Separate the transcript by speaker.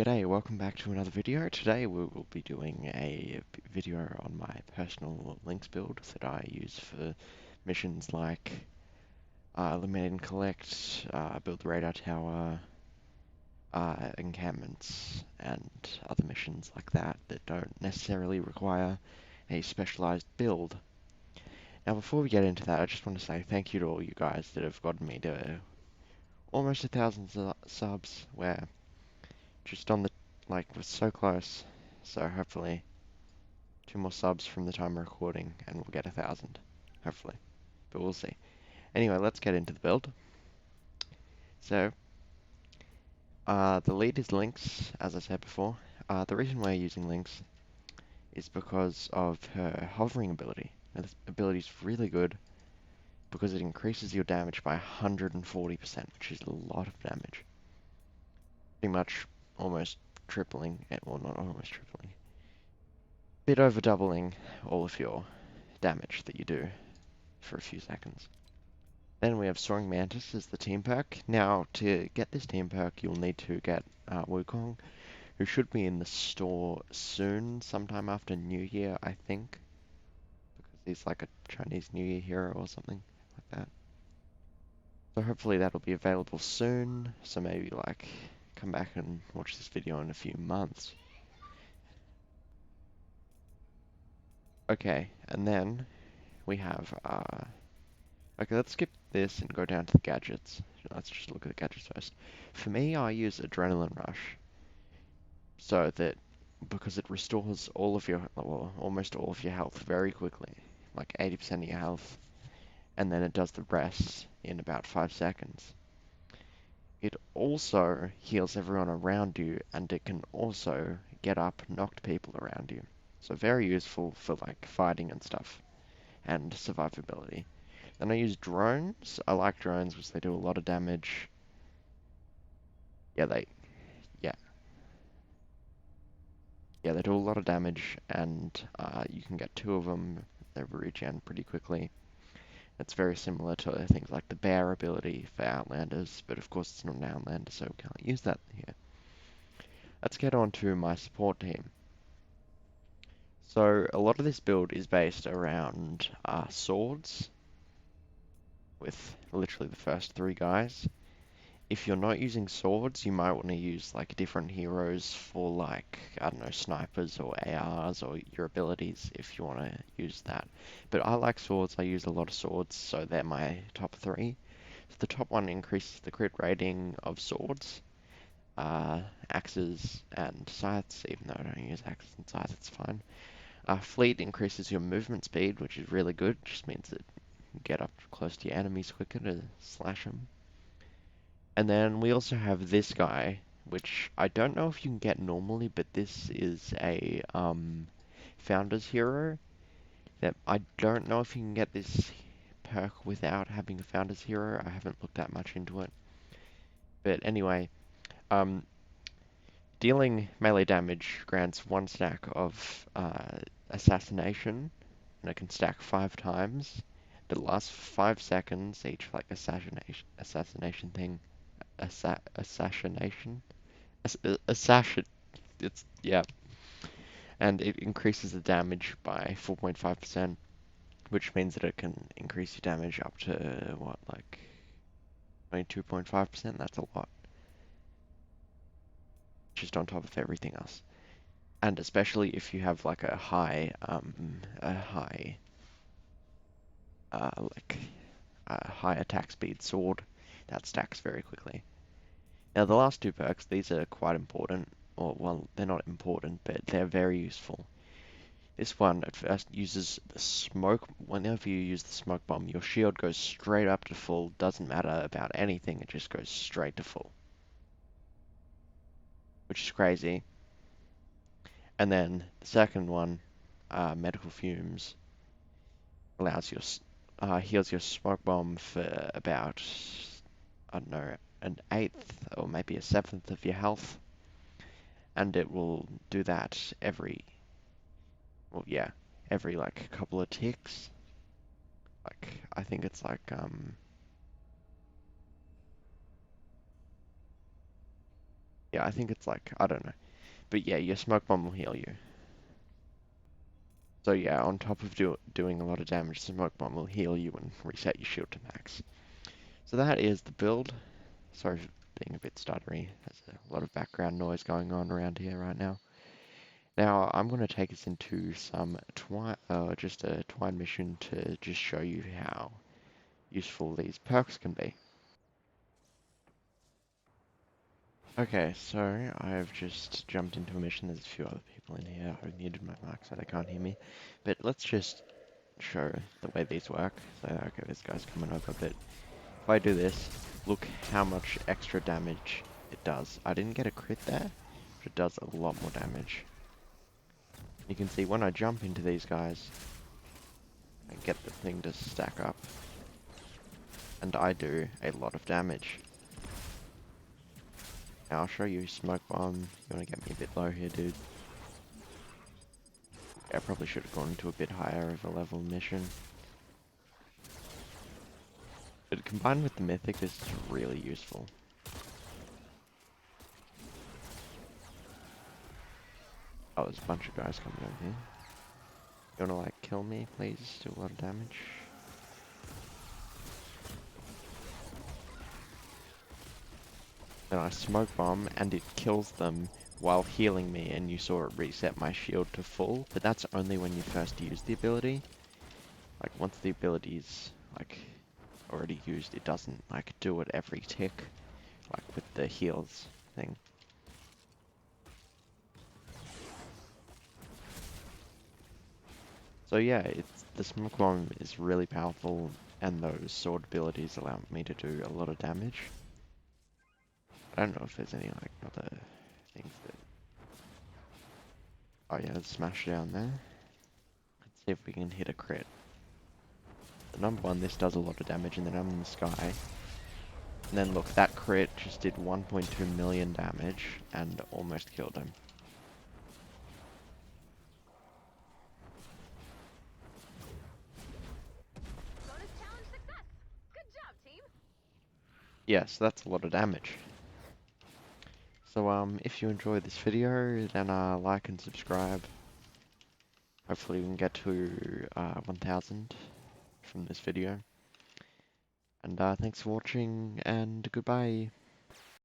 Speaker 1: G'day, welcome back to another video. Today we will be doing a video on my personal Lynx build that I use for missions like eliminate and collect, build the radar tower, encampments, and other missions like that that don't necessarily require a specialized build. Now before we get into that, I just want to say thank you to all you guys that have gotten me to almost 1,000 subs. We're just on the, we're so close. So hopefully 2 more subs from the time of recording and we'll get 1,000. Hopefully. But we'll see. Anyway, let's get into the build. So, the lead is Lynx, as I said before. The reason we're using Lynx is because of her hovering ability. Now, this ability is really good because it increases your damage by 140%, which is a lot of damage. Pretty much almost tripling, well, not almost tripling, bit over doubling all of your damage that you do for a few seconds. Then we have Soaring Mantis as the team perk. Now, to get this team perk, you'll need to get Wukong, who should be in the store soon, sometime after New Year, I think, because he's like a Chinese New Year hero or something like that. So hopefully that'll be available soon, so maybe like come back and watch this video in a few months. Okay, and then we have okay, let's skip this and go down to the gadgets. Let's just look at the gadgets first. For me, I use Adrenaline Rush, so that because it restores all of your, well, almost all of your health very quickly, like 80% of your health, and then it does the rest in about 5 seconds. It also heals everyone around you, and it can also get up knocked people around you. So very useful for like fighting and stuff, and survivability. Then I use drones. I like drones because they do a lot of damage. Yeah, yeah, they do a lot of damage, and you can get 2 of them. They regen pretty quickly. It's very similar to things like the bear ability for Outlanders, but of course it's not an Outlander, so we can't use that here. Let's get on to my support team. So a lot of this build is based around swords, with literally the first 3 guys. If you're not using swords, you might want to use like different heroes for like, I don't know, snipers or ARs or your abilities if you want to use that. But I like swords, I use a lot of swords, so they're my top 3. So the top one increases the crit rating of swords, axes and scythes, even though I don't use axes and scythes, it's fine. Fleet increases your movement speed, which is really good, just means that you get up close to your enemies quicker to slash them. And then we also have this guy, which I don't know if you can get normally, but this is a Founder's Hero. That I don't know if you can get this perk without having a Founder's Hero. I haven't looked that much into it. But anyway, dealing melee damage grants 1 stack of Assassination, and it can stack 5 times. It lasts for 5 seconds each, like assassination thing. Assassination? Assassin. It's, yeah. And it increases the damage by 4.5%, which means that it can increase your damage up to, what, like 22.5%? That's a lot. Just on top of everything else. And especially if you have like a high, high attack speed sword, that stacks very quickly. Now the last 2 perks, these are quite important, or well, they're not important, but they're very useful. This one at first uses the smoke. Whenever you use the smoke bomb, your shield goes straight up to full. Doesn't matter about anything, it just goes straight to full, which is crazy. And then the second one, medical fumes, allows your heals your smoke bomb for about, I don't know, an eighth or maybe a seventh of your health, and it will do that every, well, yeah, every like couple of ticks. Like I think it's like Yeah, I think it's like, I don't know. But yeah, your smoke bomb will heal you. So yeah, on top of doing a lot of damage, the smoke bomb will heal you and reset your shield to max. So that is the build. Sorry for being a bit stuttery. There's a lot of background noise going on around here right now. Now I'm going to take us into some just a twine mission to just show you how useful these perks can be. Okay, so I've just jumped into a mission. There's a few other people in here. I've muted my mic so they can't hear me. But let's just show the way these work. So, okay, this guy's coming over a bit. If I do this, look how much extra damage it does. I didn't get a crit there, but it does a lot more damage. You can see when I jump into these guys, I get the thing to stack up. And I do a lot of damage. Now I'll show you smoke bomb. You want to get me a bit low here, dude? Yeah, I probably should have gone into a bit higher of a level mission. But combined with the mythic, this is really useful. Oh, there's a bunch of guys coming over here. You wanna like kill me, please? Do a lot of damage. Then I smoke bomb and it kills them while healing me, and you saw it reset my shield to full, but that's only when you first use the ability. Like once the ability's like already used, it doesn't like do it every tick, like with the heals thing. So yeah, the smoke bomb is really powerful, and those sword abilities allow me to do a lot of damage. I don't know if there's any like other things that. Oh yeah, there's smash down there. Let's see if we can hit a crit. So number one, this does a lot of damage, and then I'm in the sky. And then look, that crit just did 1.2 million damage and almost killed him.
Speaker 2: Bonus challenge success. Good job, team.
Speaker 1: Yes, that's a lot of damage. So if you enjoyed this video, then like and subscribe. Hopefully we can get to 1,000 from this video. And thanks for watching, and goodbye.